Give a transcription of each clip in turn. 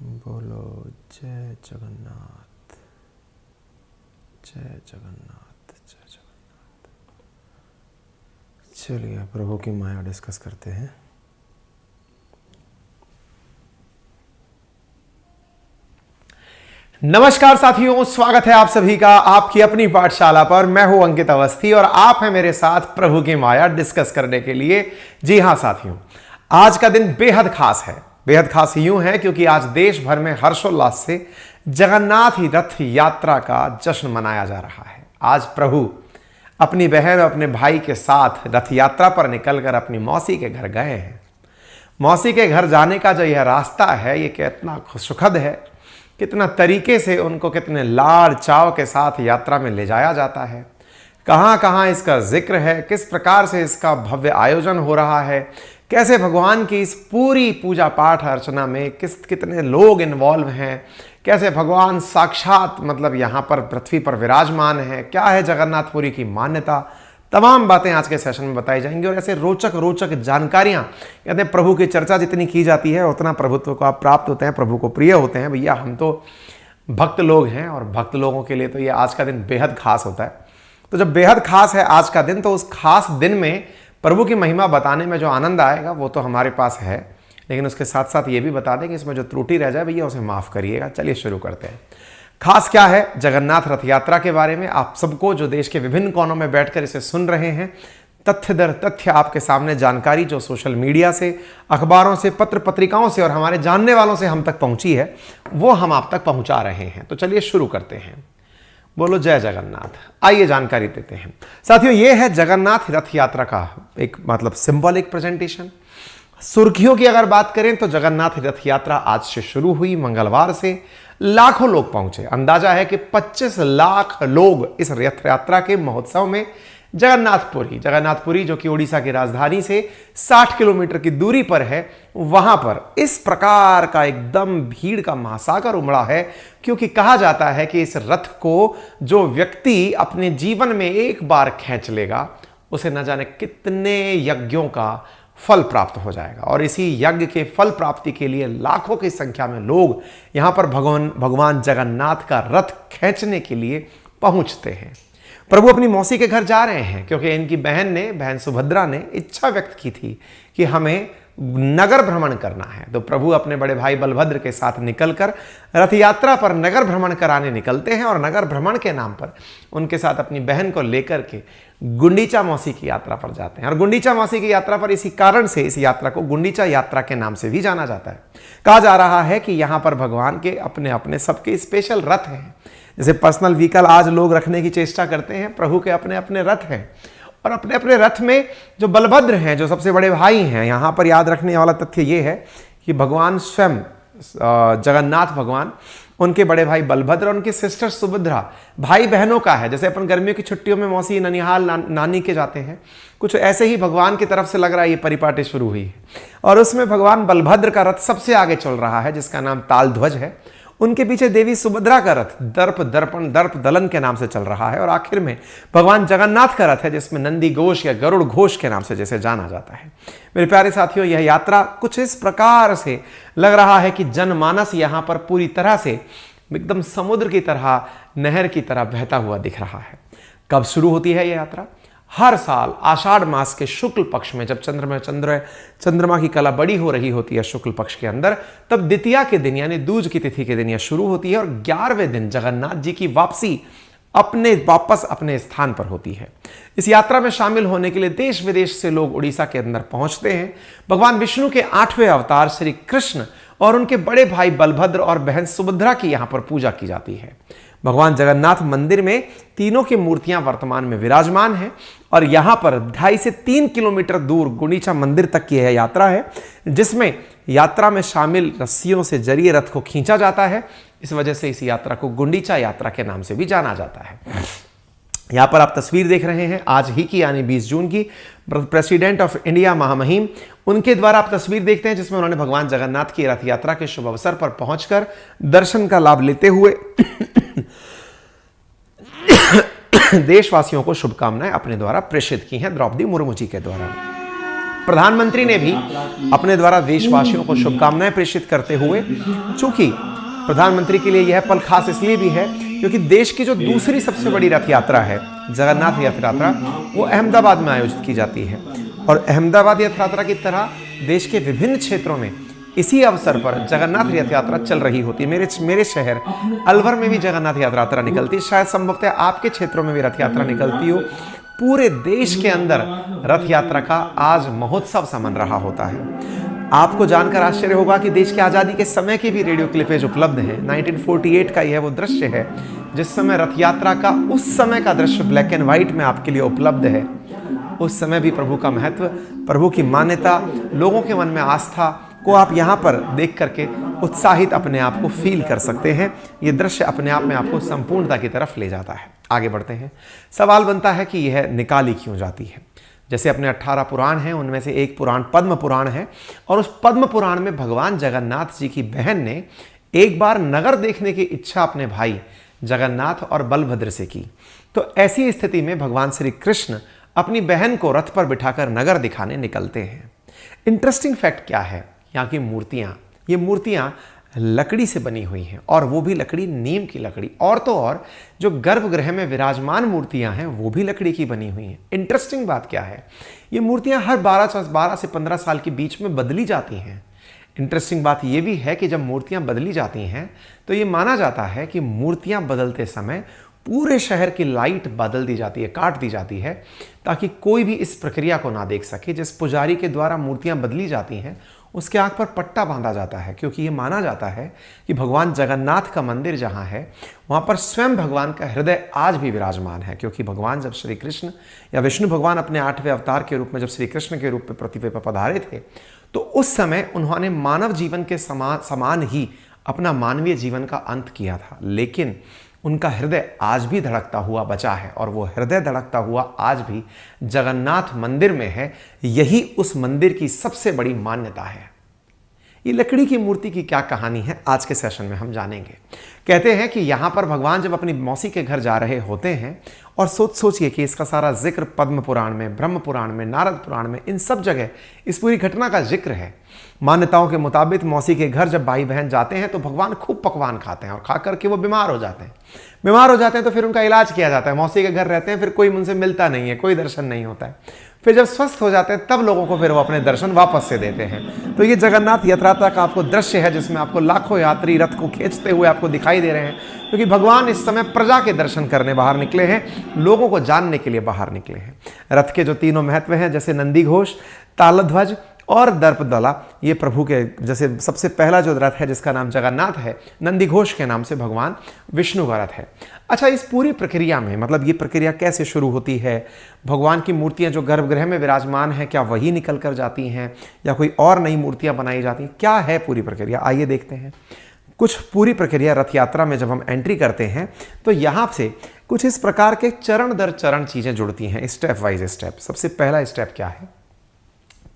बोलो जय जगन्नाथ, जय जगन्नाथ, जय जगन्नाथ। चलिए प्रभु की माया डिस्कस करते हैं। नमस्कार साथियों, स्वागत है आप सभी का आपकी अपनी पाठशाला पर। मैं हूं अंकित अवस्थी और आप हैं मेरे साथ प्रभु की माया डिस्कस करने के लिए। जी हां साथियों, आज का दिन बेहद खास है। बेहद खास यूं है क्योंकि आज देश भर में हर्षोल्लास से जगन्नाथ रथ यात्रा का जश्न मनाया जा रहा है। आज प्रभु अपनी बहन और अपने भाई के साथ रथ यात्रा पर निकलकर अपनी मौसी के घर गए हैं। मौसी के घर जाने का जो यह रास्ता है, ये कितना सुखद है, कितना तरीके से उनको कितने लाड़ चाव के साथ यात्रा में ले जाया जाता है। कहाँ कहाँ इसका जिक्र है, किस प्रकार से इसका भव्य आयोजन हो रहा है, कैसे भगवान की इस पूरी पूजा पाठ अर्चना में कितने लोग इन्वॉल्व हैं, कैसे भगवान साक्षात मतलब यहाँ पर पृथ्वी पर विराजमान है, क्या है जगन्नाथपुरी की मान्यता, तमाम बातें आज के सेशन में बताई जाएंगी। और ऐसे रोचक रोचक जानकारियां, कहते हैं प्रभु की चर्चा जितनी की जाती है उतना प्रभुत्व को आप प्राप्त होते हैं, प्रभु को प्रिय होते हैं। भैया हम तो भक्त लोग हैं और भक्त लोगों के लिए तो ये आज का दिन बेहद खास होता है। तो जब बेहद खास है आज का दिन, तो उस खास दिन में प्रभु की महिमा बताने में जो आनंद आएगा वो तो हमारे पास है, लेकिन उसके साथ साथ ये भी बता दें कि इसमें जो त्रुटि रह जाए भैया उसे माफ़ करिएगा। चलिए शुरू करते हैं। खास क्या है जगन्नाथ रथ यात्रा के बारे में आप सबको, जो देश के विभिन्न कोनों में बैठकर इसे सुन रहे हैं, तथ्य दर तथ्य आपके सामने जानकारी जो सोशल मीडिया से, अखबारों से, पत्र पत्रिकाओं से और हमारे जानने वालों से हम तक पहुंची है, वो हम आप तक पहुंचा रहे हैं। तो चलिए शुरू करते हैं। बोलो जय जगन्नाथ। आइए जानकारी देते हैं साथियों। ये है जगन्नाथ रथ यात्रा का एक मतलब सिंबॉलिक प्रेजेंटेशन। सुर्खियों की अगर बात करें तो जगन्नाथ रथ यात्रा आज से शुरू हुई, मंगलवार से लाखों लोग पहुंचे। अंदाजा है कि 25 लाख लोग इस रथ यात्रा के महोत्सव में जगन्नाथपुरी जो कि उड़ीसा की राजधानी से 60 किलोमीटर की दूरी पर है, वहां पर इस प्रकार का एकदम भीड़ का महासागर उमड़ा है। क्योंकि कहा जाता है कि इस रथ को जो व्यक्ति अपने जीवन में एक बार खींच लेगा, उसे न जाने कितने यज्ञों का फल प्राप्त हो जाएगा। और इसी यज्ञ के फल प्राप्ति के लिए लाखों की संख्या में लोग यहां पर भगवान जगन्नाथ का रथ खींचने के लिए पहुंचते हैं। प्रभु अपनी मौसी के घर जा रहे हैं क्योंकि इनकी बहन सुभद्रा ने इच्छा व्यक्त की थी कि हमें नगर भ्रमण करना है। तो प्रभु अपने बड़े भाई बलभद्र के साथ निकलकर रथ यात्रा पर नगर भ्रमण कराने निकलते हैं और नगर भ्रमण के नाम पर उनके साथ अपनी बहन को लेकर के गुंडीचा मौसी की यात्रा पर जाते हैं। और गुंडीचा मौसी की यात्रा पर इसी कारण से इस यात्रा को गुंडीचा यात्रा के नाम से भी जाना जाता है। कहा जा रहा है कि यहाँ पर भगवान के अपने अपने सबके स्पेशल रथ हैं। जैसे पर्सनल व्हीकल आज लोग रखने की चेष्टा करते हैं, प्रभु के अपने अपने रथ हैं। और अपने अपने रथ में जो बलभद्र हैं, जो सबसे बड़े भाई हैं, यहाँ पर याद रखने वाला तथ्य ये है कि भगवान स्वयं जगन्नाथ भगवान, उनके बड़े भाई बलभद्र और उनकी सिस्टर सुभद्रा भाई बहनों का है। जैसे अपन गर्मियों की छुट्टियों में मौसी ननिहाल नानी के जाते हैं, कुछ ऐसे ही भगवान की तरफ से लग रहा है ये परिपाटी शुरू हुई है। और उसमें भगवान बलभद्र का रथ सबसे आगे चल रहा है, जिसका नाम ताल ध्वज है। उनके पीछे देवी सुभद्रा का रथ दर्प दलन के नाम से चल रहा है। और आखिर में भगवान जगन्नाथ का रथ है, जिसमें नंदी घोष या गरुड़ घोष के नाम से जैसे जाना जाता है। मेरे प्यारे साथियों, यह यात्रा कुछ इस प्रकार से लग रहा है कि जनमानस यहाँ पर पूरी तरह से एकदम समुद्र की तरह, नहर की तरह बहता हुआ दिख रहा है। कब शुरू होती है यह यात्रा? हर साल आषाढ़ मास के शुक्ल पक्ष में, जब चंद्रमा की कला बड़ी हो रही होती है शुक्ल पक्ष के अंदर, तब द्वितीया के दिन यानी दूज की तिथि के दिन यह शुरू होती है। और 11वें दिन जगन्नाथ जी की वापसी वापस अपने स्थान पर होती है। इस यात्रा में शामिल होने के लिए देश विदेश से लोग उड़ीसा के अंदर पहुंचते हैं। भगवान विष्णु के 8वें अवतार श्री कृष्ण और उनके बड़े भाई बलभद्र और बहन सुभद्रा की यहां पर पूजा की जाती है। भगवान जगन्नाथ मंदिर में तीनों की मूर्तियां वर्तमान में विराजमान हैं। और यहां पर 2.5 से 3 किलोमीटर दूर गुंडीचा मंदिर तक की यह यात्रा है, जिसमें यात्रा में शामिल रस्सियों से जरिए रथ को खींचा जाता है। इस वजह से इस यात्रा को गुंडीचा यात्रा के नाम से भी जाना जाता है। यहां पर आप तस्वीर देख रहे हैं आज ही की यानी 20 जून की, प्रेसिडेंट ऑफ इंडिया महामहिम उनके द्वारा आप तस्वीर देखते हैं, जिसमें उन्होंने भगवान जगन्नाथ की रथ यात्रा के शुभ अवसर पर पहुंचकर दर्शन का लाभ लेते हुए देशवासियों को शुभकामनाएं अपने द्वारा प्रेषित की हैं, द्रौपदी मुर्मू जी के द्वारा। प्रधानमंत्री ने भी अपने द्वारा देशवासियों को शुभकामनाएं प्रेषित करते हुए, चूंकि प्रधानमंत्री के लिए यह पल खास इसलिए भी है क्योंकि देश की जो दूसरी सबसे बड़ी रथ यात्रा है, जगन्नाथ रथ यात्रा, वो अहमदाबाद में आयोजित की जाती है। और अहमदाबाद रथ यात्रा की तरह देश के विभिन्न क्षेत्रों में इसी अवसर पर जगन्नाथ रथ यात्रा चल रही होती है। मेरे शहर अलवर में भी जगन्नाथ यात्रा निकलती है, शायद संभवतः आपके क्षेत्रों में भी रथ यात्रा निकलती हो। पूरे देश के अंदर रथ यात्रा का आज महोत्सव सा मन रहा होता है। आपको जानकर आश्चर्य होगा कि देश की आज़ादी के समय की भी रेडियो क्लिपेज उपलब्ध हैं। 1948 का यह वो दृश्य है जिस समय रथ यात्रा का उस समय का दृश्य ब्लैक एंड व्हाइट में आपके लिए उपलब्ध है। उस समय भी प्रभु का महत्व, प्रभु की मान्यता, लोगों के मन में आस्था को आप यहाँ पर देख करके उत्साहित अपने आप को फील कर सकते हैं। ये दृश्य अपने आप में आपको संपूर्णता की तरफ ले जाता है। आगे बढ़ते हैं। सवाल बनता है कि यह निकाली क्यों जाती है। जैसे अपने 18 पुराण हैं, उनमें से एक पुराण पद्म पुराण है, और उस पद्म पुराण में भगवान जगन्नाथ जी की बहन ने एक बार नगर देखने की इच्छा अपने भाई जगन्नाथ और बलभद्र से की। तो ऐसी स्थिति में भगवान श्री कृष्ण अपनी बहन को रथ पर बिठाकर नगर दिखाने निकलते हैं। इंटरेस्टिंग फैक्ट क्या है, यहाँ की मूर्तियाँ, ये मूर्तियाँ लकड़ी से बनी हुई हैं, और वो भी लकड़ी, नीम की लकड़ी। और तो और जो गर्भगृह में विराजमान मूर्तियां हैं वो भी लकड़ी की बनी हुई हैं। इंटरेस्टिंग बात क्या है, ये मूर्तियां हर 12 से 15 साल के बीच में बदली जाती हैं। इंटरेस्टिंग बात ये भी है कि जब मूर्तियां बदली जाती हैं तो ये माना जाता है कि मूर्तियां बदलते समय पूरे शहर की लाइट बदल दी जाती है, काट दी जाती है, ताकि कोई भी इस प्रक्रिया को ना देख सके। जिस पुजारी के द्वारा मूर्तियां बदली जाती हैं उसके आंख पर पट्टा बांधा जाता है, क्योंकि ये माना जाता है कि भगवान जगन्नाथ का मंदिर जहाँ है वहाँ पर स्वयं भगवान का हृदय आज भी विराजमान है। क्योंकि भगवान जब श्री कृष्ण या विष्णु भगवान अपने 8वें अवतार के रूप में जब श्री कृष्ण के रूप में पृथ्वी पर पधारे थे, तो उस समय उन्होंने मानव जीवन के समान ही अपना मानवीय जीवन का अंत किया था, लेकिन उनका हृदय आज भी धड़कता हुआ बचा है, और वो हृदय धड़कता हुआ आज भी जगन्नाथ मंदिर में है। यही उस मंदिर की सबसे बड़ी मान्यता है। ये लकड़ी की मूर्ति की क्या कहानी है, आज के सेशन में हम जानेंगे। कहते हैं कि यहाँ पर भगवान जब अपनी मौसी के घर जा रहे होते हैं, और सोचिए कि इसका सारा जिक्र पद्म पुराण में, ब्रह्म पुराण में, नारद पुराण में, इन सब जगह इस पूरी घटना का जिक्र है। मान्यताओं के मुताबिक मौसी के घर जब भाई बहन जाते हैं तो भगवान खूब पकवान खाते हैं, और खा करके वो बीमार हो जाते हैं। तो फिर उनका इलाज किया जाता है। मौसी के घर रहते हैं, फिर कोई उनसे मिलता नहीं है, कोई दर्शन नहीं होता है। फिर जब स्वस्थ हो जाते हैं तब लोगों को फिर वो अपने दर्शन वापस से देते हैं। तो ये जगन्नाथ यात्रा का आपको दृश्य है जिसमें आपको लाखों यात्री रथ को खींचते हुए आपको दिखाई दे रहे हैं, क्योंकि भगवान इस समय प्रजा के दर्शन करने बाहर निकले हैं, लोगों को जानने के लिए बाहर निकले हैं। रथ के जो तीनों महत्व हैं, जैसे नंदी घोष, तालध्वज और दर्पदला, ये प्रभु के, जैसे सबसे पहला जो रथ है जिसका नाम जगन्नाथ है, नंदी घोष के नाम से भगवान विष्णु का रथ है। अच्छा, इस पूरी प्रक्रिया में, मतलब ये प्रक्रिया कैसे शुरू होती है, भगवान की मूर्तियां जो गर्भगृह में विराजमान हैं क्या वही निकल कर जाती हैं या कोई और नई मूर्तियां बनाई जाती हैं, क्या है पूरी प्रक्रिया, आइए देखते हैं। कुछ पूरी प्रक्रिया रथ यात्रा में जब हम एंट्री करते हैं तो यहाँ से कुछ इस प्रकार के चरण दर चरण चीज़ें जुड़ती हैं, स्टेप वाइज स्टेप। सबसे पहला स्टेप क्या है,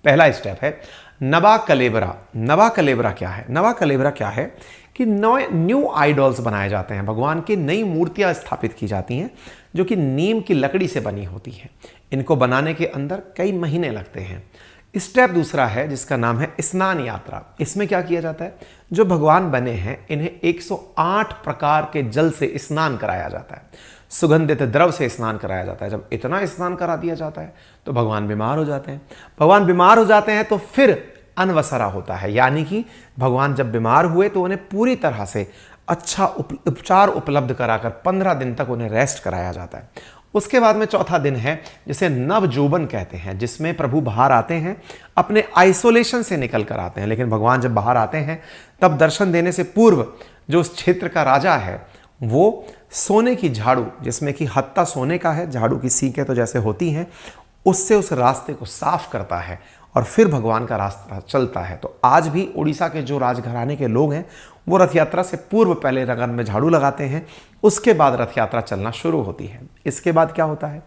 पहला स्टेप है नवा कलेबरा। नवा कलेबरा क्या है? नवा कलेबरा क्या है कि न्यू आइडॉल्स बनाए जाते हैं, भगवान की नई मूर्तियां स्थापित की जाती हैं जो कि नीम की लकड़ी से बनी होती हैं। इनको बनाने के अंदर कई महीने लगते हैं। स्टेप दूसरा है जिसका नाम है स्नान यात्रा। इसमें क्या किया जाता है, जो भगवान बने हैं इन्हें 108 प्रकार के जल से स्नान कराया जाता है, सुगंधित द्रव से स्नान कराया जाता है। जब इतना स्नान करा दिया जाता है तो भगवान बीमार हो जाते हैं। भगवान बीमार हो जाते हैं तो फिर अनवसरा होता है, यानी कि भगवान जब बीमार हुए तो उन्हें पूरी तरह से अच्छा उपचार उपलब्ध कराकर 15 दिन तक उन्हें रेस्ट कराया जाता है। उसके बाद में चौथा दिन है जिसे नवजोबन कहते हैं, जिसमें प्रभु बाहर आते हैं, अपने आइसोलेशन से निकल कर आते हैं। लेकिन भगवान जब बाहर आते हैं तब दर्शन देने से पूर्व जो उस क्षेत्र का राजा है वो सोने की झाड़ू, जिसमें कि हत्ता सोने का है, झाड़ू की सीकें तो जैसे होती हैं, उससे उस रास्ते को साफ करता है और फिर भगवान का रास्ता चलता है। तो आज भी उड़ीसा के जो राजघराने के लोग हैं वो रथ यात्रा से पूर्व पहले नगर में झाड़ू लगाते हैं, उसके बाद रथ यात्रा चलना शुरू होती है। इसके बाद क्या होता है,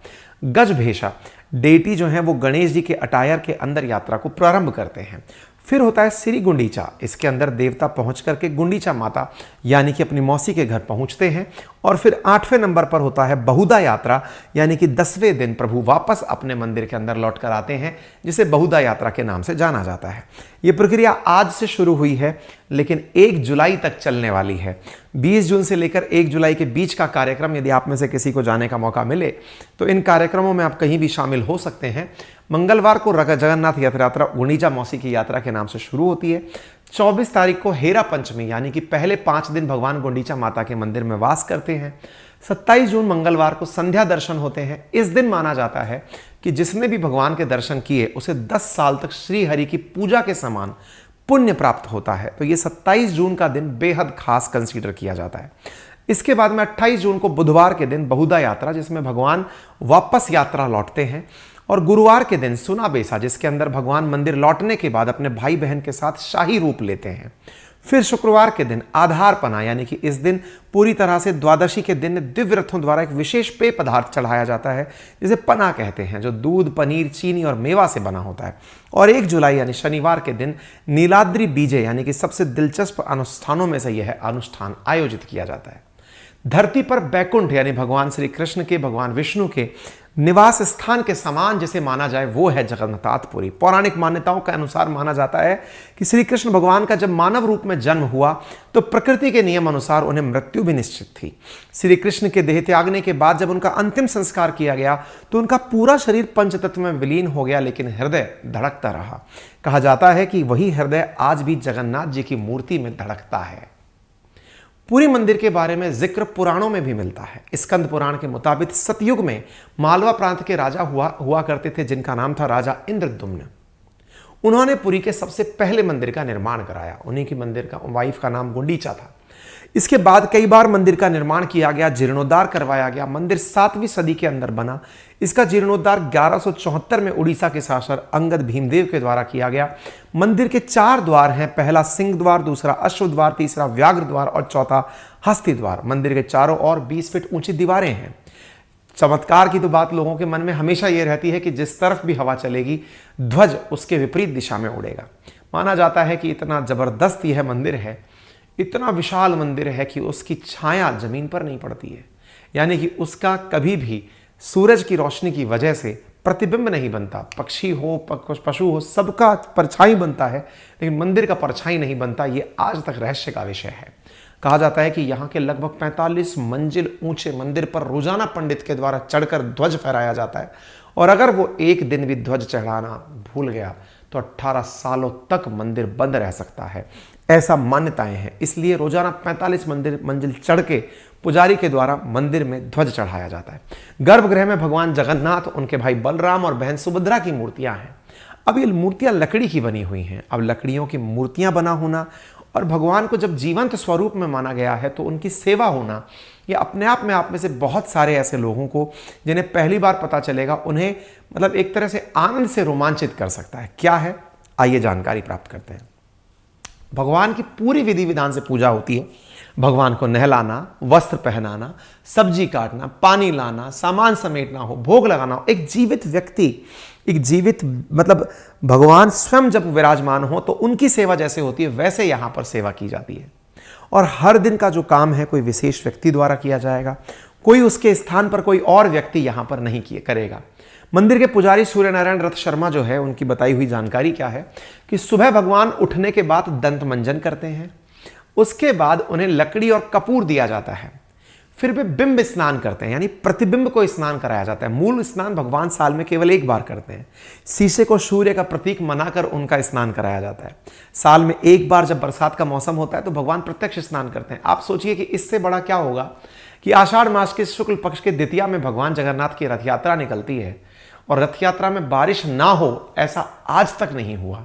गजभेशा डेटी जो है वो गणेश जी के अटायर के अंदर यात्रा को प्रारंभ करते हैं। फिर होता है श्री गुंडीचा। इसके अंदर देवता पहुंच करके गुंडीचा माता यानी कि अपनी मौसी के घर पहुंचते हैं और फिर 8वें नंबर पर होता है बहुधा यात्रा, यानी कि 10वें दिन प्रभु वापस अपने मंदिर के अंदर लौट कर आते हैं, जिसे बहुधा यात्रा के नाम से जाना जाता है। ये प्रक्रिया आज से शुरू हुई है, लेकिन 1 जुलाई तक चलने वाली है। 20 जून से लेकर 1 जुलाई के बीच का कार्यक्रम, यदि आप में से किसी को जाने का मौका मिले तो इन कार्यक्रमों में आप कहीं भी शामिल हो सकते हैं। मंगलवार को जगन्नाथ यात्रा गुंडीचा मौसी की यात्रा के नाम से शुरू होती है। 24 तारीख को हेरा पंचमी, यानी कि पहले 5 दिन भगवान गुंडीचा माता के मंदिर में वास करते हैं। 27 जून मंगलवार को संध्या दर्शन होते हैं। इस दिन माना जाता है कि जिसने भी भगवान के दर्शन किए उसे 10 साल तक श्री हरि की पूजा के समान पुण्य प्राप्त होता है। तो ये 27 जून का दिन बेहद खास कंसीडर किया जाता है। इसके बाद में 28 जून को बुधवार के दिन बहुधा यात्रा, जिसमें भगवान वापस यात्रा लौटते हैं। और गुरुवार के दिन सुना बेसा, जिसके अंदर भगवान मंदिर लौटने के बाद अपने भाई बहन के साथ शाही रूप लेते हैं। फिर शुक्रवार के दिन आधार पना, यानी कि इस दिन पूरी तरह से द्वादशी के दिन दिव्य रथों द्वारा एक विशेष पेय पदार्थ चढ़ाया जाता है, जिसे पना कहते हैं, जो दूध, पनीर, चीनी और मेवा से बना होता है। और 1 जुलाई यानी शनिवार के दिन नीलाद्रि बीजे, यानी कि सबसे दिलचस्प अनुष्ठानों में से यह अनुष्ठान आयोजित किया जाता है। धरती पर बैकुंठ, यानी भगवान श्री कृष्ण के, भगवान विष्णु के निवास स्थान के समान जिसे माना जाए वो है जगन्नाथपुरी। पौराणिक मान्यताओं के अनुसार माना जाता है कि श्री कृष्ण भगवान का जब मानव रूप में जन्म हुआ तो प्रकृति के नियम अनुसार उन्हें मृत्यु भी निश्चित थी। श्री कृष्ण के देह त्यागने के बाद जब उनका अंतिम संस्कार किया गया तो उनका पूरा शरीर पंचतत्व में विलीन हो गया, लेकिन हृदय धड़कता रहा। कहा जाता है कि वही हृदय आज भी जगन्नाथ जी की मूर्ति में धड़कता है। पुरी मंदिर के बारे में जिक्र पुराणों में भी मिलता है। स्कंद पुराण के मुताबिक सतयुग में मालवा प्रांत के राजा हुआ करते थे, जिनका नाम था राजा इंद्रद्युम्न। उन्होंने पुरी के सबसे पहले मंदिर का निर्माण कराया। उन्हीं की मंदिर का वाइफ का नाम गुंडीचा था। इसके बाद कई बार मंदिर का निर्माण किया गया, जीर्णोद्धार करवाया गया। मंदिर 7वीं सदी के अंदर बना। इसका जीर्णोद्धार 1174 में उड़ीसा के शासक अंगद भीमदेव के द्वारा किया गया। मंदिर के 4 द्वार हैं, पहला सिंह द्वार, दूसरा अश्व द्वार, तीसरा व्याघ्र द्वार और चौथा हस्ती द्वार। मंदिर के चारों ओर 20 फीट ऊंची दीवारें हैं। चमत्कार की तो बात लोगों के मन में हमेशा यह रहती है कि जिस तरफ भी हवा चलेगी ध्वज उसके विपरीत दिशा में उड़ेगा। माना जाता है कि इतना जबरदस्त यह मंदिर है, इतना विशाल मंदिर है कि उसकी छाया जमीन पर नहीं पड़ती है, यानी कि उसका कभी भी सूरज की रोशनी की वजह से प्रतिबिंब नहीं बनता। पक्षी हो, पशु हो, सबका परछाई बनता है, लेकिन मंदिर का परछाई नहीं बनता। ये आज तक रहस्य का विषय है। कहा जाता है कि यहाँ के लगभग 45 मंजिल ऊंचे मंदिर पर रोजाना पंडित के द्वारा चढ़कर ध्वज फहराया जाता है, और अगर वो एक दिन भी ध्वज चढ़ाना भूल गया तो 18 सालों तक मंदिर बंद रह सकता है, ऐसा मान्यताएं हैं। इसलिए रोजाना 45 मंजिल चढ़ के पुजारी के द्वारा मंदिर में ध्वज चढ़ाया जाता है। गर्भगृह में भगवान जगन्नाथ, उनके भाई बलराम और बहन सुभद्रा की मूर्तियां हैं। अब ये मूर्तियां लकड़ी की बनी हुई हैं। अब लकड़ियों की मूर्तियां बना होना और भगवान को जब जीवंत स्वरूप में माना गया है तो उनकी सेवा होना, ये अपने आप में से बहुत सारे ऐसे लोगों को जिन्हें पहली बार पता चलेगा, उन्हें मतलब एक तरह से आनंद से रोमांचित कर सकता है। क्या है, आइए जानकारी प्राप्त करते हैं। भगवान की पूरी विधि विधान से पूजा होती है। भगवान को नहलाना, वस्त्र पहनाना, सब्जी काटना, पानी लाना, सामान समेटना हो, भोग लगाना हो। एक जीवित व्यक्ति, एक जीवित मतलब भगवान स्वयं जब विराजमान हो तो उनकी सेवा जैसे होती है वैसे यहां पर सेवा की जाती है। और हर दिन का जो काम है कोई विशेष व्यक्ति द्वारा किया जाएगा, कोई उसके स्थान पर कोई और व्यक्ति यहां पर नहीं करेगा। मंदिर के पुजारी सूर्य नारायण रथ शर्मा जो है, उनकी बताई हुई जानकारी क्या है कि सुबह भगवान उठने के बाद दंत मंजन करते हैं, उसके बाद उन्हें लकड़ी और कपूर दिया जाता है, फिर वे बिंब स्नान करते हैं, यानी प्रतिबिंब को स्नान कराया जाता है। मूल स्नान भगवान साल में केवल एक बार करते हैं। शीशे को सूर्य का प्रतीक मानकर उनका स्नान कराया जाता है। साल में एक बार जब बरसात का मौसम होता है तो भगवान प्रत्यक्ष स्नान करते हैं। आप सोचिए कि इससे बड़ा क्या होगा कि आषाढ़ मास के शुक्ल पक्ष के द्वितीया में भगवान जगन्नाथ की रथ यात्रा निकलती है और रथ यात्रा में बारिश ना हो, ऐसा आज तक नहीं हुआ।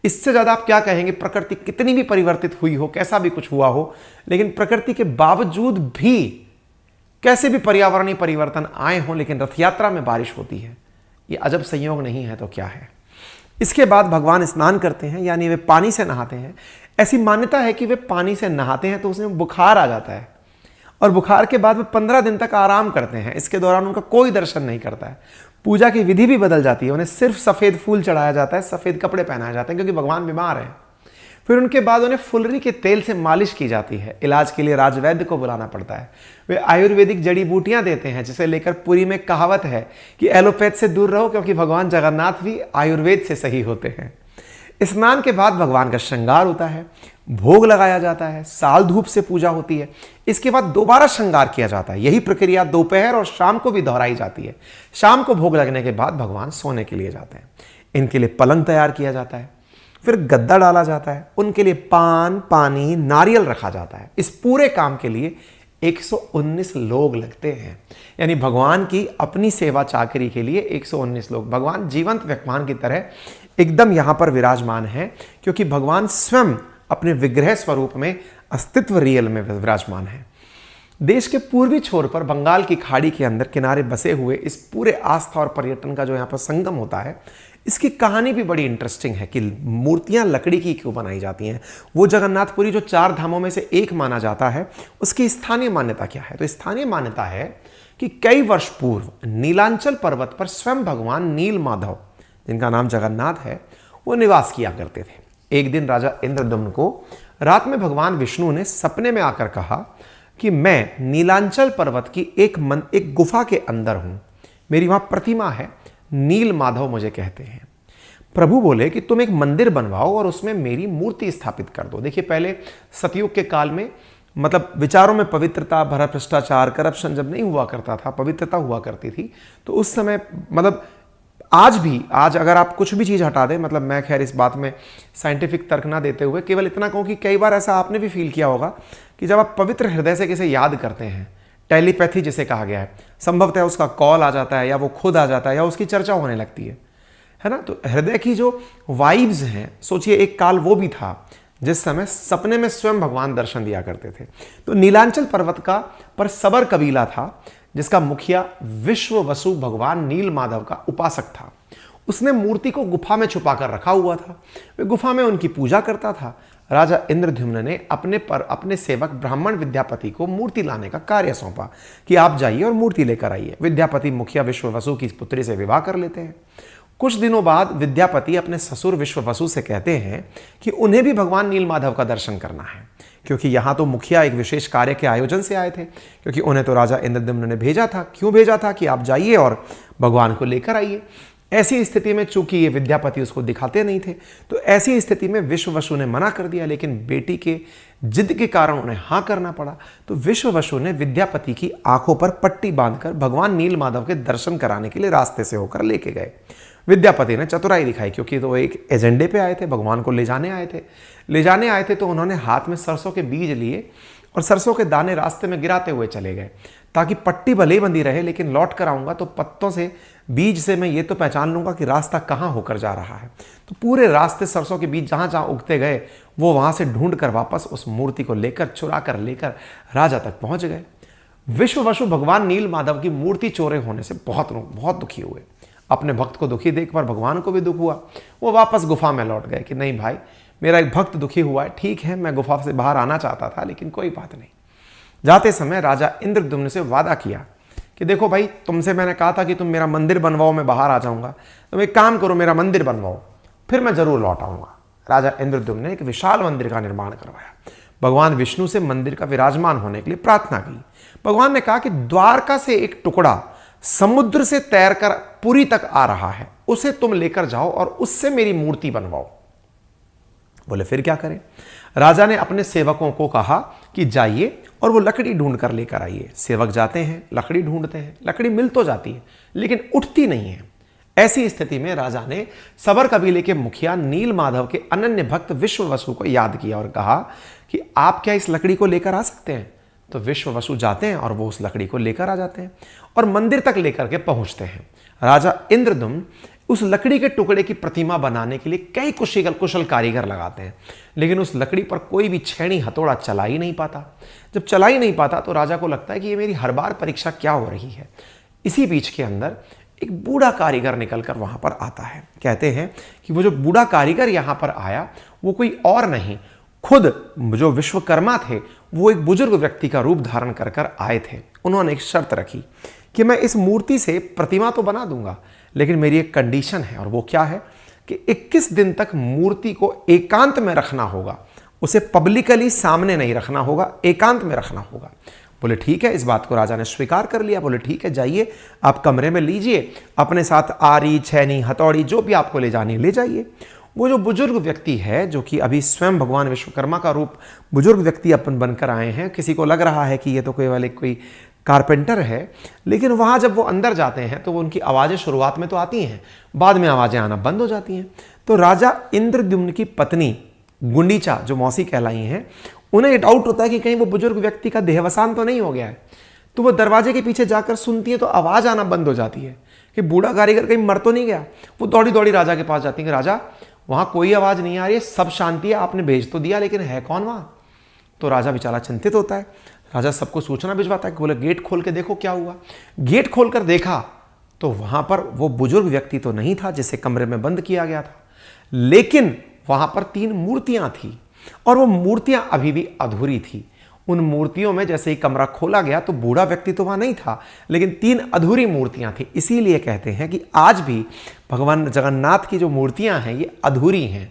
इससे ज्यादा आप क्या कहेंगे? प्रकृति कितनी भी परिवर्तित हुई हो, कैसा भी कुछ हुआ हो, लेकिन प्रकृति के बावजूद भी कैसे भी पर्यावरणीय परिवर्तन आए हों, लेकिन रथ यात्रा में बारिश होती है। ये अजब संयोग नहीं है तो क्या है। इसके बाद भगवान स्नान करते हैं, यानी वे पानी से नहाते हैं। ऐसी मान्यता है कि वे पानी से नहाते हैं तो उसमें बुखार आ जाता है और बुखार के बाद वे 15 दिन तक आराम करते हैं। इसके दौरान उनका कोई दर्शन नहीं करता है। पूजा की विधि भी बदल जाती है। उन्हें सिर्फ सफेद फूल चढ़ाया जाता है, सफेद कपड़े पहनाए जाते हैं, क्योंकि भगवान बीमार हैं। फिर उनके बाद उन्हें फुलरी के तेल से मालिश की जाती है। इलाज के लिए राजवैद्य को बुलाना पड़ता है। वे आयुर्वेदिक जड़ी बूटियां देते हैं, जिसे लेकर पुरी में कहावत है कि एलोपैथ से दूर रहो, क्योंकि भगवान जगन्नाथ भी आयुर्वेद से सही होते हैं। स्नान के बाद भगवान का श्रृंगार होता है, भोग लगाया जाता है, साल धूप से पूजा होती है। इसके बाद दोबारा श्रृंगार किया जाता है। यही प्रक्रिया दोपहर और शाम को भी दोहराई जाती है। शाम को भोग लगने के बाद भगवान सोने के लिए जाते हैं। इनके लिए पलंग तैयार किया जाता है, फिर गद्दा डाला जाता है, उनके लिए पान, पानी, नारियल रखा जाता है। इस पूरे काम के लिए 119 लोग लगते हैं। यानी भगवान की अपनी सेवा चाकरी के लिए 119 लोग। भगवान जीवंत व्यक्तिमान की तरह एकदम यहां पर विराजमान है, क्योंकि भगवान स्वयं अपने विग्रह स्वरूप में अस्तित्व रियल में विराजमान है। देश के पूर्वी छोर पर बंगाल की खाड़ी के अंदर किनारे बसे हुए इस पूरे आस्था और पर्यटन का जो यहाँ पर संगम होता है, इसकी कहानी भी बड़ी इंटरेस्टिंग है कि मूर्तियां लकड़ी की क्यों बनाई जाती हैं। वो जगन्नाथपुरी जो 4 धामों में से एक माना जाता है, उसकी स्थानीय मान्यता क्या है? तो स्थानीय मान्यता है कि कई वर्ष पूर्व नीलांचल पर्वत पर स्वयं भगवान नील माधव, जिनका नाम जगन्नाथ है, वो निवास किया करते थे। एक दिन राजा इंद्रदम्न को रात में भगवान विष्णु ने सपने में आकर कहा कि मैं नीलांचल पर्वत की एक गुफा के अंदर हूं, मेरी वहां प्रतिमा है, नील माधव मुझे कहते हैं। प्रभु बोले कि तुम एक मंदिर बनवाओ और उसमें मेरी मूर्ति स्थापित कर दो। देखिए, पहले सतयुग के काल में मतलब विचारों में पवित्रता, भ्रष्टाचार, करप्शन जब नहीं हुआ करता था, पवित्रता हुआ करती थी, तो उस समय मतलब आज अगर आप कुछ भी चीज़ हटा दें, मतलब मैं खैर इस बात में साइंटिफिक तर्क ना देते हुए केवल इतना कहूँ कि कई बार ऐसा आपने भी फील किया होगा कि जब आप पवित्र हृदय से किसे याद करते हैं, टेलीपैथी जिसे कहा गया है, संभवतः उसका कॉल आ जाता है या वो खुद आ जाता है या उसकी चर्चा होने लगती है ना। तो हृदय की जो वाइब्स हैं, सोचिए एक काल वो भी था जिस समय सपने में स्वयं भगवान दर्शन दिया करते थे। तो नीलांचल पर्वत का पर सबर कबीला था, जिसका मुखिया विश्व वसु भगवान नील माधव का उपासक था। उसने मूर्ति को गुफा में छुपाकर रखा हुआ था। वे गुफा में उनकी पूजा करता था। राजा इंद्रद्युम्न ने अपने सेवक ब्राह्मण विद्यापति को मूर्ति लाने का कार्य सौंपा कि आप जाइए और मूर्ति लेकर आइए। विद्यापति मुखिया विश्व वसु की पुत्री से विवाह कर लेते हैं। कुछ दिनों बाद विद्यापति अपने ससुर विश्व वसु से कहते हैं कि उन्हें भी भगवान नील माधव का दर्शन करना है, क्योंकि यहाँ तो मुखिया एक विशेष कार्य के आयोजन से आए थे, क्योंकि उन्हें तो राजा इंद्रद्युम्न ने भेजा था। क्यों भेजा था? कि आप जाइए और भगवान को लेकर आइए। ऐसी स्थिति में चूंकि ये विद्यापति उसको दिखाते नहीं थे, तो ऐसी स्थिति में विश्व वसु ने मना कर दिया, लेकिन बेटी के जिद के कारण उन्हें हाँ करना पड़ा। तो विश्व वसु ने विद्यापति की आंखों पर पट्टी बांधकर भगवान नील माधव के दर्शन कराने के लिए रास्ते से होकर लेके गए। विद्यापति ने चतुराई दिखाई, क्योंकि तो एक एजेंडे पे आए थे, भगवान को ले जाने आए थे। तो उन्होंने हाथ में सरसों के बीज लिए और सरसों के दाने रास्ते में गिराते हुए चले गए, ताकि पट्टी भले ही बंधी रहे, लेकिन लौट कर आऊंगा तो पत्तों से, बीज से मैं ये तो पहचान लूंगा कि रास्ता कहाँ होकर जा रहा है। तो पूरे रास्ते सरसों के बीज जहां जहां उगते गए, वो वहां से ढूंढ कर वापस उस मूर्ति को चुरा कर लेकर राजा तक पहुंच गए। विश्व वसु भगवान नील माधव की मूर्ति चोरी होने से बहुत दुखी हुए। अपने भक्त को दुखी देख पर भगवान को भी दुख हुआ। वो वापस गुफा में लौट गए कि नहीं भाई, मेरा एक भक्त दुखी हुआ है, ठीक है, मैं गुफा से बाहर आना चाहता था, लेकिन कोई बात नहीं। जाते समय राजा इंद्रद्युम्न से वादा किया कि देखो भाई, तुमसे मैंने कहा था कि तुम मेरा मंदिर बनवाओ, मैं बाहर आ जाऊंगा, तुम एक काम करो, मेरा मंदिर बनवाओ, फिर मैं जरूर लौट आऊंगा। राजा इंद्रद्युम्न ने एक विशाल मंदिर का निर्माण करवाया। भगवान विष्णु से मंदिर का विराजमान होने के लिए प्रार्थना की। भगवान ने कहा कि द्वारका से एक टुकड़ा समुद्र से तैरकर पुरी तक आ रहा है, उसे तुम लेकर जाओ और उससे मेरी मूर्ति बनवाओ। बोले फिर क्या करें? राजा ने अपने सेवकों को कहा कि जाइए और वो लकड़ी ढूंढ कर लेकर आइए। सेवक जाते हैं, लकड़ी ढूंढते हैं, लकड़ी मिल तो जाती है लेकिन उठती नहीं है। ऐसी स्थिति में राजा ने सबर कबीले के मुखिया नील माधव के अनन्य भक्त विश्व वसु को याद किया और कहा कि आप क्या इस लकड़ी को लेकर आ सकते हैं? तो विश्व वसु जाते हैं और वो उस लकड़ी को लेकर आ जाते हैं और मंदिर तक लेकर के पहुंचते हैं। राजा इंद्रद्युम्न उस लकड़ी के टुकड़े की प्रतिमा बनाने के लिए कई कुशल कारीगर लगाते हैं, लेकिन उस लकड़ी पर कोई भी छेनी हथौड़ा चला ही नहीं पाता। जब चला ही नहीं पाता तो राजा को लगता है कि ये मेरी हर बार परीक्षा क्या हो रही है। इसी बीच के अंदर एक बूढ़ा कारीगर निकलकर वहां पर आता है। कहते हैं कि वो जो बूढ़ा कारीगर यहां पर आया वो कोई और नहीं, खुद जो विश्वकर्मा थे, वो एक बुजुर्ग व्यक्ति का रूप धारण कर कर आए थे। उन्होंने एक शर्त रखी कि मैं इस मूर्ति से प्रतिमा तो बना दूंगा, लेकिन मेरी एक कंडीशन है, और वो क्या है कि 21 दिन तक मूर्ति को एकांत में रखना होगा, उसे पब्लिकली सामने नहीं रखना होगा, एकांत में रखना होगा। बोले ठीक है, इस बात को राजा ने स्वीकार कर लिया। बोले ठीक है, जाइए आप कमरे में लीजिए, अपने साथ आरी, छैनी, हथौड़ी जो भी आपको ले जानी ले जाइए। वो जो बुजुर्ग व्यक्ति है, जो कि अभी स्वयं भगवान विश्वकर्मा का रूप बुजुर्ग व्यक्ति अपन बनकर आए हैं, किसी को लग रहा है कि ये तो कोई कारपेंटर है, लेकिन वहाँ जब वो अंदर जाते हैं तो वो उनकी आवाज़ें शुरुआत में तो आती हैं, बाद में आवाज़ें आना बंद हो जाती हैं। तो राजा इंद्रद्युम्न की पत्नी गुंडीचा, जो मौसी कहलाई हैं, उन्हें डाउट होता है कि कहीं वो बुजुर्ग व्यक्ति का देहावसान तो नहीं हो गया है। तो वो दरवाजे के पीछे जाकर सुनती है तो आवाज़ आना बंद हो जाती है कि बूढ़ा कारीगर कहीं मर तो नहीं गया। वो दौड़ी दौड़ी राजा के पास जाती है कि राजा, वहाँ कोई आवाज़ नहीं आ रही है, सब शांति है, आपने भेज तो दिया लेकिन है कौन वहाँ? तो राजा बेचारा चिंतित होता है। राजा सबको सूचना भिजवाता है कि बोले गेट खोल के देखो क्या हुआ। गेट खोलकर देखा तो वहाँ पर वो बुजुर्ग व्यक्ति तो नहीं था जिसे कमरे में बंद किया गया था, लेकिन वहाँ पर 3 मूर्तियाँ थी और वो मूर्तियाँ अभी भी अधूरी थी। उन मूर्तियों में जैसे ही कमरा खोला गया तो बूढ़ा व्यक्ति तो वहाँ नहीं था, लेकिन 3 अधूरी मूर्तियाँ थी। इसीलिए कहते हैं कि आज भी भगवान जगन्नाथ की जो मूर्तियाँ हैं ये अधूरी हैं,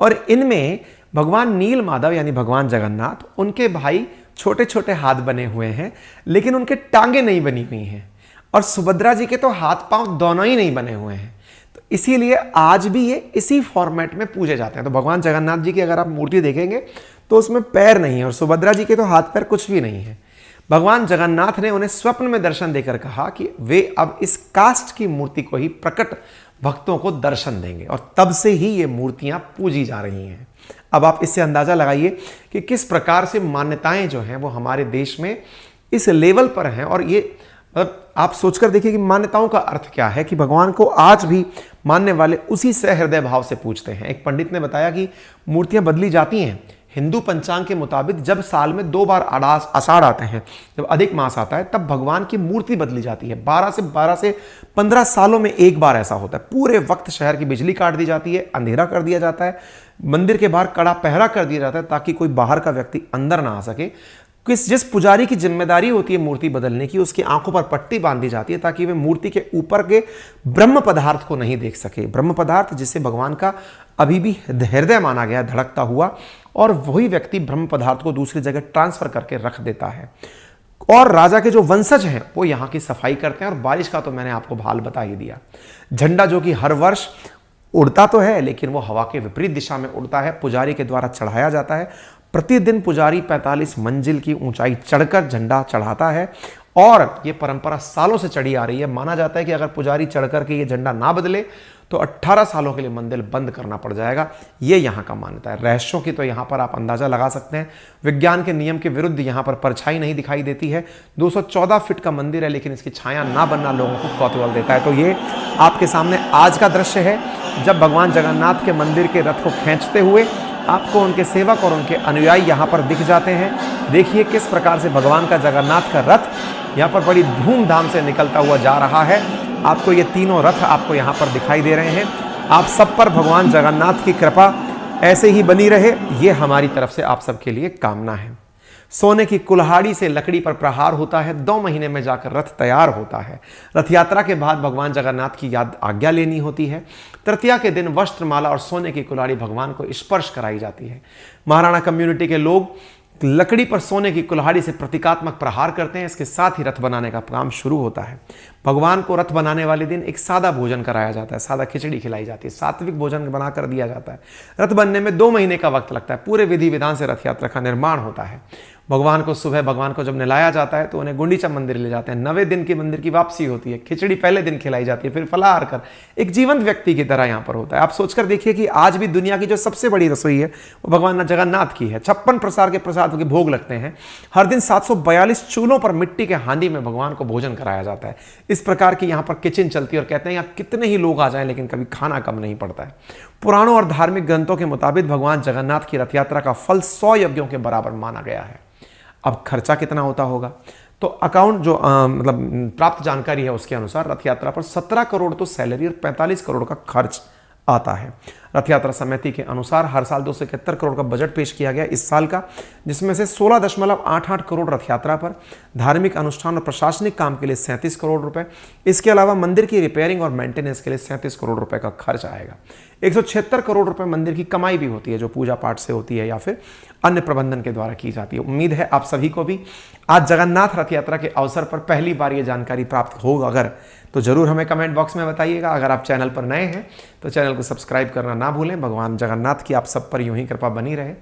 और इनमें भगवान नील माधव यानी भगवान जगन्नाथ, उनके भाई छोटे छोटे हाथ बने हुए हैं, लेकिन उनके टांगे नहीं बनी हुई हैं, और सुभद्रा जी के तो हाथ पांव दोनों ही नहीं बने हुए हैं। तो इसीलिए आज भी ये इसी फॉर्मेट में पूजे जाते हैं। तो भगवान जगन्नाथ जी की अगर आप मूर्ति देखेंगे तो उसमें पैर नहीं है, और सुभद्रा जी के तो हाथ पैर कुछ भी नहीं है। भगवान जगन्नाथ ने उन्हें स्वप्न में दर्शन देकर कहा कि वे अब इस कास्ट की मूर्ति को ही प्रकट भक्तों को दर्शन देंगे, और तब से ही ये मूर्तियां पूजी जा रही हैं। अब आप इससे अंदाजा लगाइए कि किस प्रकार से मान्यताएं जो हैं वो हमारे देश में इस लेवल पर हैं। और ये आप सोचकर देखिए कि मान्यताओं का अर्थ क्या है, कि भगवान को आज भी मानने वाले उसी से हृदय भाव से पूजते हैं। एक पंडित ने बताया कि मूर्तियां बदली जाती हैं। हिंदू पंचांग के मुताबिक जब साल में 2 बार आषाढ़ आते हैं, जब अधिक मास आता है, तब भगवान की मूर्ति बदली जाती है। 12 से 15 सालों में एक बार ऐसा होता है। पूरे वक्त शहर की बिजली काट दी जाती है, अंधेरा कर दिया जाता है, मंदिर के बाहर कड़ा पहरा कर दिया जाता है ताकि कोई बाहर का व्यक्ति अंदर ना आ सके। जिस पुजारी की जिम्मेदारी होती है मूर्ति बदलने की, उसकी आंखों पर पट्टी बांधी जाती है ताकि वे मूर्ति के ऊपर के ब्रह्म पदार्थ को नहीं देख सके। ब्रह्म पदार्थ जिसे भगवान का अभी भी हृदय माना गया, धड़कता हुआ, और वही व्यक्ति ब्रह्म पदार्थ को दूसरी जगह ट्रांसफर करके रख देता है। और राजा के जो वंशज हैं वो यहाँ की सफाई करते हैं। और बारिश का तो मैंने आपको हाल बता ही दिया। झंडा जो कि हर वर्ष उड़ता तो है, लेकिन वो हवा के विपरीत दिशा में उड़ता है, पुजारी के द्वारा चढ़ाया जाता है। प्रतिदिन पुजारी 45 मंजिल की ऊंचाई चढ़कर झंडा चढ़ाता है, और ये परंपरा सालों से चढ़ी आ रही है। माना जाता है कि अगर पुजारी चढ़कर के ये झंडा ना बदले तो 18 सालों के लिए मंदिर बंद करना पड़ जाएगा। ये यहाँ का मान्यता है। रहस्यों की तो यहाँ पर आप अंदाजा लगा सकते हैं। विज्ञान के नियम के विरुद्ध यहाँ पर परछाई नहीं दिखाई देती है। 214 फीट का मंदिर है, लेकिन इसकी छाया ना बनना लोगों को कौतूहल देता है। तो ये आपके सामने आज का दृश्य है, जब भगवान जगन्नाथ के मंदिर के रथ को खींचते हुए आपको उनके सेवक और उनके अनुयायी यहाँ पर दिख जाते हैं। देखिए किस प्रकार से भगवान का जगन्नाथ का रथ यहाँ पर बड़ी धूमधाम से निकलता हुआ जा रहा है। आपको ये तीनों रथ आपको यहाँ पर दिखाई दे रहे हैं। आप सब पर भगवान जगन्नाथ की कृपा ऐसे ही बनी रहे, ये हमारी तरफ से आप सबके लिए कामना है। सोने की कुल्हाड़ी से लकड़ी पर प्रहार होता है। 2 महीने में जाकर रथ तैयार होता है। रथ यात्रा के बाद भगवान जगन्नाथ की आज्ञा लेनी होती है। तृतीया के दिन वस्त्रमाला और सोने की कुल्हाड़ी भगवान को स्पर्श कराई जाती है। महाराणा कम्युनिटी के लोग लकड़ी पर सोने की कुल्हाड़ी से प्रतीकात्मक प्रहार करते हैं। इसके साथ ही रथ बनाने का काम शुरू होता है। भगवान को रथ बनाने वाले दिन एक सादा भोजन कराया जाता है, सादा खिचड़ी खिलाई जाती है, सात्विक भोजन बनाकर दिया जाता है। रथ बनने में 2 महीने का वक्त लगता है। पूरे विधि विधान से रथ यात्रा का निर्माण होता है। भगवान को सुबह भगवान को जब नहलाया जाता है तो उन्हें गुंडीचा मंदिर ले जाते हैं। 9वें दिन की मंदिर की वापसी होती है। खिचड़ी पहले दिन खिलाई जाती है, फिर फलाहार कर एक जीवंत व्यक्ति की तरह यहाँ पर होता है। आप सोचकर देखिए कि आज भी दुनिया की जो सबसे बड़ी रसोई है वो भगवान जगन्नाथ की है। 56 प्रकार के प्रसाद के भोग लगते हैं। हर दिन 742 चूल्हों पर मिट्टी के हांडी में भगवान को भोजन कराया जाता है। इस प्रकार की यहाँ पर किचन चलती है, और कहते हैं यहाँ कितने ही लोग आ जाएं लेकिन कभी खाना कम नहीं पड़ता है। पुराणों और धार्मिक ग्रंथों के मुताबिक भगवान जगन्नाथ की रथ यात्रा का फल 100 यज्ञों के बराबर माना गया है। अब खर्चा कितना होता होगा, तो अकाउंट जो मतलब प्राप्त जानकारी है उसके अनुसार रथ यात्रा पर 17 करोड़ तो सैलरी और 45 करोड़ का खर्च आता है। रथ यात्रा समिति के अनुसार हर साल 271 करोड़ का बजट पेश किया गया इस साल का, जिसमें से 16.88 करोड़ रथ यात्रा पर, धार्मिक अनुष्ठान और प्रशासनिक काम के लिए 37 करोड़ रुपए, इसके अलावा मंदिर की रिपेयरिंग और मेंटेनेंस के लिए 37 करोड़ रुपए का खर्च आएगा। 176 करोड़ रुपए मंदिर की कमाई भी होती है जो पूजा पाठ से होती है या फिर अन्य प्रबंधन के द्वारा की जाती है। उम्मीद है आप सभी को भी आज जगन्नाथ रथ यात्रा के अवसर पर पहली बार ये जानकारी प्राप्त हो अगर तो जरूर हमें कमेंट बॉक्स में बताइएगा। अगर आप चैनल पर नए हैं तो चैनल को सब्सक्राइब करना ना भूलें। भगवान जगन्नाथ की आप सब पर यूं ही कृपा बनी रहे।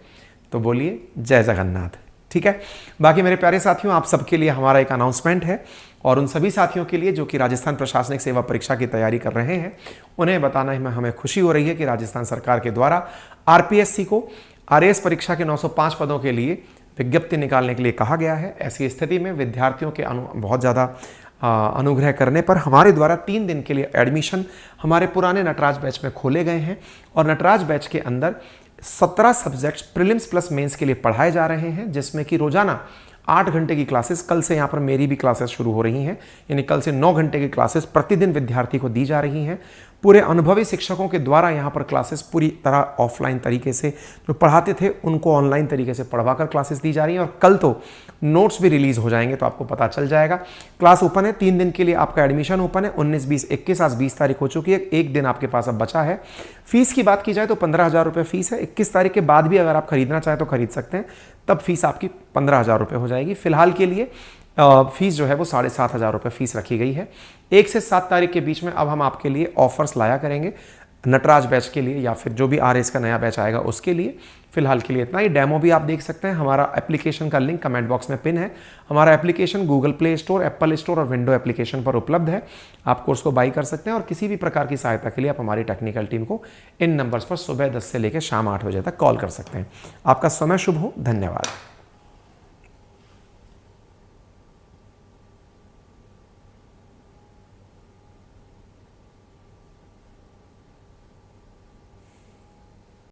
तो बोलिए जय जगन्नाथ। ठीक है, बाकी मेरे प्यारे साथियों, आप सबके लिए हमारा एक अनाउंसमेंट है और उन सभी साथियों के लिए जो कि राजस्थान प्रशासनिक सेवा परीक्षा की तैयारी कर रहे हैं, उन्हें बताना में हमें खुशी हो रही है कि राजस्थान सरकार के द्वारा आरपीएससी को आरएएस परीक्षा के 905 पदों के लिए विज्ञप्ति निकालने के लिए कहा गया है। ऐसी स्थिति में विद्यार्थियों के बहुत ज़्यादा अनुग्रह करने पर हमारे द्वारा 3 दिन के लिए एडमिशन हमारे पुराने नटराज बैच में खोले गए हैं और नटराज बैच के अंदर 17 सब्जेक्ट्स प्रीलिम्स प्लस मेंस के लिए पढ़ाए जा रहे हैं, जिसमें कि रोजाना 8 घंटे की क्लासेस, कल से यहाँ पर मेरी भी क्लासेस शुरू हो रही हैं, यानी कल से 9 घंटे की क्लासेस प्रतिदिन विद्यार्थी को दी जा रही हैं। पूरे अनुभवी शिक्षकों के द्वारा यहाँ पर क्लासेस पूरी तरह ऑफलाइन तरीके से जो पढ़ाते थे उनको ऑनलाइन तरीके से पढ़वाकर क्लासेस दी जा रही हैं और कल तो नोट्स भी रिलीज हो जाएंगे तो आपको पता चल जाएगा। क्लास ओपन है, 3 दिन के लिए आपका एडमिशन ओपन है। 19, 20, 21 आज 20 तारीख हो चुकी है, एक दिन आपके पास अब बचा है। फीस की बात की जाए तो 15,000 रुपये फीस है। 21 तारीख के बाद भी अगर आप खरीदना चाहें तो खरीद सकते हैं, तब फीस आपकी 15,000 रुपये हो जाएगी। फिलहाल के लिए फीस जो है वो 7,500 रुपये फीस रखी गई है। 1 से 7 तारीख के बीच में अब हम आपके लिए ऑफर्स लाया करेंगे नटराज बैच के लिए या फिर जो भी आरएएस का नया बैच आएगा उसके लिए। फिलहाल के लिए इतना ही। डेमो भी आप देख सकते हैं, हमारा एप्लीकेशन का लिंक कमेंट बॉक्स में पिन है। हमारा application Google play store, Apple store और विंडो एप्लीकेशन पर उपलब्ध है। आप कोर्स को बाई कर सकते हैं और किसी भी प्रकार की सहायता के लिए आप हमारी टेक्निकल टीम को इन नंबर्स पर सुबह 10 से लेकर शाम 8 बजे तक कॉल कर सकते हैं। आपका समय शुभ हो। धन्यवाद।